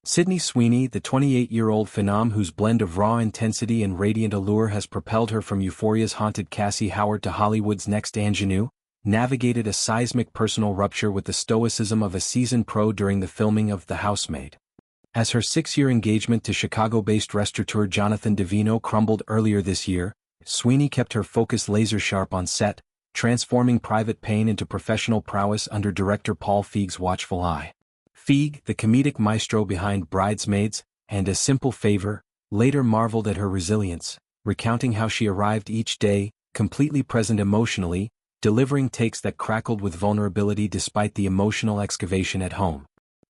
Sydney Sweeney, the 28-year-old phenom whose blend of raw intensity and radiant allure has propelled her from Euphoria's haunted Cassie Howard to Hollywood's next ingenue, navigated a seismic personal rupture with the stoicism of a seasoned pro during the filming of The Housemaid. As her 6-year engagement to Chicago-based restaurateur Jonathan Davino crumbled earlier this year, Sweeney kept her focus laser-sharp on set, transforming private pain into professional prowess under director Paul Feig's watchful eye. Feig, the comedic maestro behind Bridesmaids and A Simple Favor, later marveled at her resilience, recounting how she arrived each day, completely present emotionally, delivering takes that crackled with vulnerability despite the emotional excavation at home.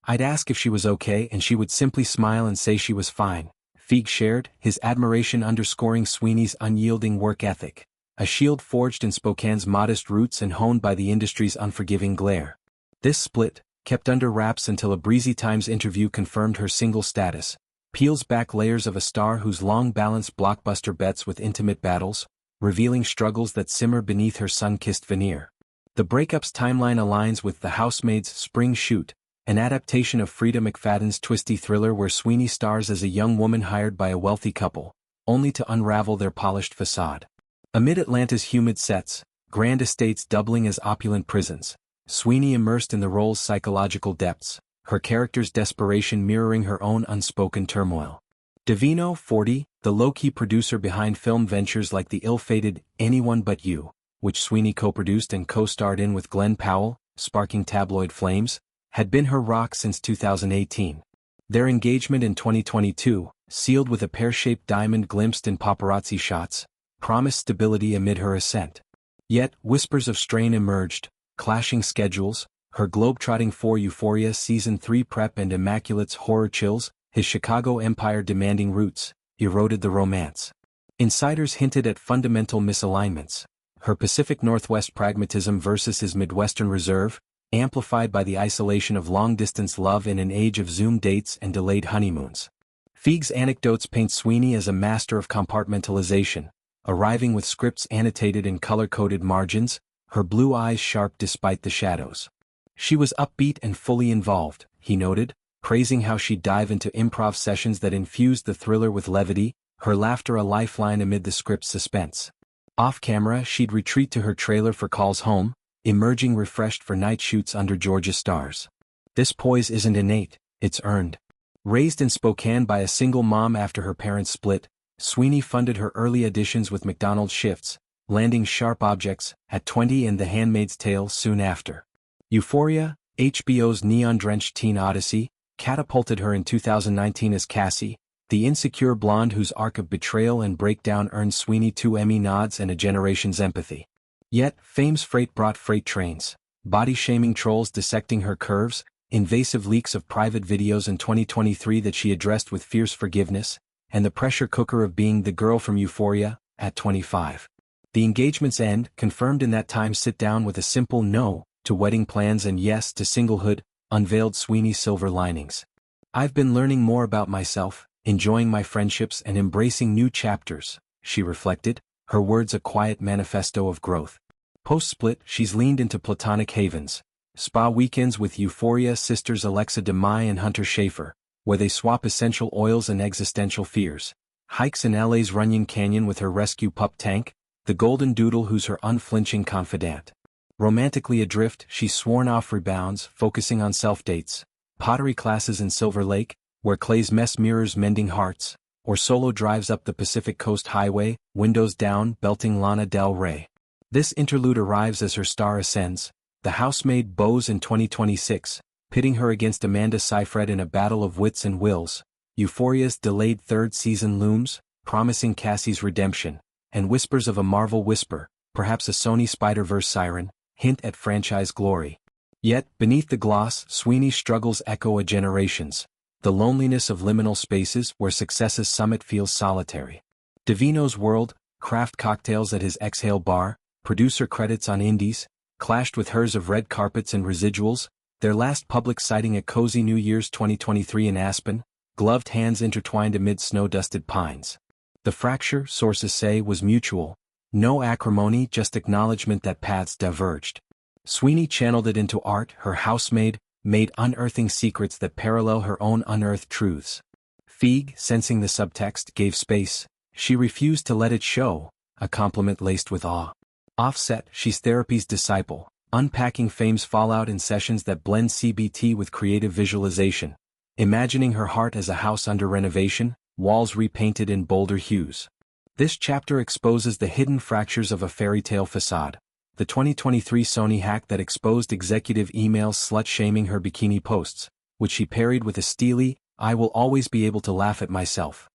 "I'd ask if she was okay and she would simply smile and say she was fine," Feig shared, his admiration underscoring Sweeney's unyielding work ethic, a shield forged in Spokane's modest roots and honed by the industry's unforgiving glare. This split, kept under wraps until a Breezy Times interview confirmed her single status, peels back layers of a star who's long balanced blockbuster bets with intimate battles, revealing struggles that simmer beneath her sun-kissed veneer. The breakup's timeline aligns with The Housemaid's spring shoot, an adaptation of Frida McFadden's twisty thriller where Sweeney stars as a young woman hired by a wealthy couple, only to unravel their polished facade. Amid Atlanta's humid sets, grand estates doubling as opulent prisons, Sweeney immersed in the role's psychological depths, her character's desperation mirroring her own unspoken turmoil. Davino, 40, the low-key producer behind film ventures like the ill-fated Anyone But You, which Sweeney co-produced and co-starred in with Glenn Powell, sparking tabloid flames, had been her rock since 2018. Their engagement in 2022, sealed with a pear-shaped diamond glimpsed in paparazzi shots, promised stability amid her ascent. Yet, whispers of strain emerged, clashing schedules, her globe-trotting for Euphoria Season 3 prep and Immaculate's horror chills, his Chicago empire-demanding roots, eroded the romance. Insiders hinted at fundamental misalignments, her Pacific Northwest pragmatism versus his Midwestern reserve, amplified by the isolation of long-distance love in an age of Zoom dates and delayed honeymoons. Feig's anecdotes paint Sweeney as a master of compartmentalization, arriving with scripts annotated in color-coded margins, her blue eyes sharp despite the shadows. She was upbeat and fully involved, he noted, praising how she'd dive into improv sessions that infused the thriller with levity, her laughter a lifeline amid the script's suspense. Off-camera, she'd retreat to her trailer for calls home, emerging refreshed for night shoots under Georgia stars. This poise isn't innate, it's earned. Raised in Spokane by a single mom after her parents split, Sweeney funded her early auditions with McDonald's shifts, landing sharp objects, at 20 and The Handmaid's Tale soon after. Euphoria, HBO's neon-drenched teen odyssey, catapulted her in 2019 as Cassie, the insecure blonde whose arc of betrayal and breakdown earned Sweeney 2 Emmy nods and a generation's empathy. Yet, fame's freight brought freight trains, body-shaming trolls dissecting her curves, invasive leaks of private videos in 2023 that she addressed with fierce forgiveness, and the pressure cooker of being the girl from Euphoria, at 25. The engagement's end, confirmed in that time sit-down with a simple no to wedding plans and yes to singlehood, unveiled Sweeney's silver linings. "I've been learning more about myself, enjoying my friendships and embracing new chapters," she reflected, her words a quiet manifesto of growth. Post-split, she's leaned into platonic havens, spa weekends with Euphoria sisters Alexa DeMai and Hunter Schafer, where they swap essential oils and existential fears, hikes in LA's Runyon Canyon with her rescue pup Tank, the golden doodle who's her unflinching confidant. Romantically adrift, she's sworn off rebounds, focusing on self-dates, pottery classes in Silver Lake, where Clay's mess mirrors mending hearts, or solo drives up the Pacific Coast Highway, windows down, belting Lana Del Rey. This interlude arrives as her star ascends, The Housemaid bows in 2026, pitting her against Amanda Seyfried in a battle of wits and wills. Euphoria's delayed third season looms, promising Cassie's redemption, and whispers of a Marvel whisper, perhaps a Sony Spider-Verse siren, hint at franchise glory. Yet, beneath the gloss, Sweeney's struggles echo a generation's, the loneliness of liminal spaces where success's summit feels solitary. Davino's world, craft cocktails at his Exhale bar, producer credits on indies, clashed with hers of red carpets and residuals, their last public sighting a cozy New Year's 2023 in Aspen, gloved hands intertwined amid snow-dusted pines. The fracture, sources say, was mutual, no acrimony, just acknowledgement that paths diverged. Sweeney channeled it into art, her Housemaid, Made unearthing secrets that parallel her own unearthed truths. Feig, sensing the subtext, gave space. She refused to let it show, a compliment laced with awe. Offset, she's therapy's disciple, unpacking fame's fallout in sessions that blend CBT with creative visualization. Imagining her heart as a house under renovation, walls repainted in bolder hues. This chapter exposes the hidden fractures of a fairy tale facade. The 2023 Sony hack that exposed executive emails slut-shaming her bikini posts, which she parried with a steely, "I will always be able to laugh at myself."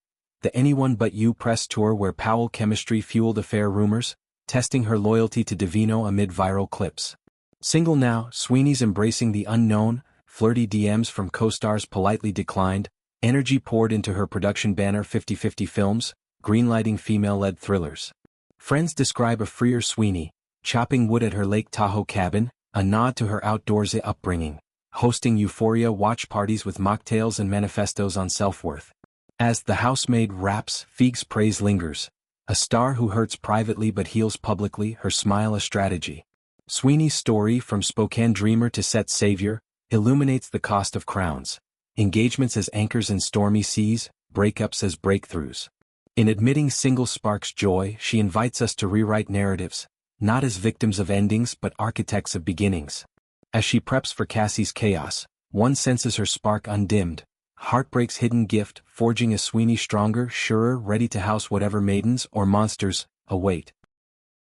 The Anyone But You press tour where Powell chemistry fueled affair rumors, testing her loyalty to Davino amid viral clips. Single now, Sweeney's embracing the unknown, flirty DMs from co-stars politely declined, energy poured into her production banner 50/50 Films, greenlighting female-led thrillers. Friends describe a freer Sweeney, chopping wood at her Lake Tahoe cabin, a nod to her outdoorsy upbringing, hosting Euphoria watch parties with mocktails and manifestos on self-worth. As The Housemaid wraps, Feig's praise lingers. A star who hurts privately but heals publicly, her smile a strategy. Sweeney's story, from Spokane dreamer to set savior, illuminates the cost of crowns. Engagements as anchors in stormy seas, breakups as breakthroughs. In admitting single sparks joy, she invites us to rewrite narratives, not as victims of endings but architects of beginnings. As she preps for Cassie's chaos, one senses her spark undimmed, heartbreak's hidden gift, forging a Sweeney stronger, surer, ready to house whatever maidens or monsters await.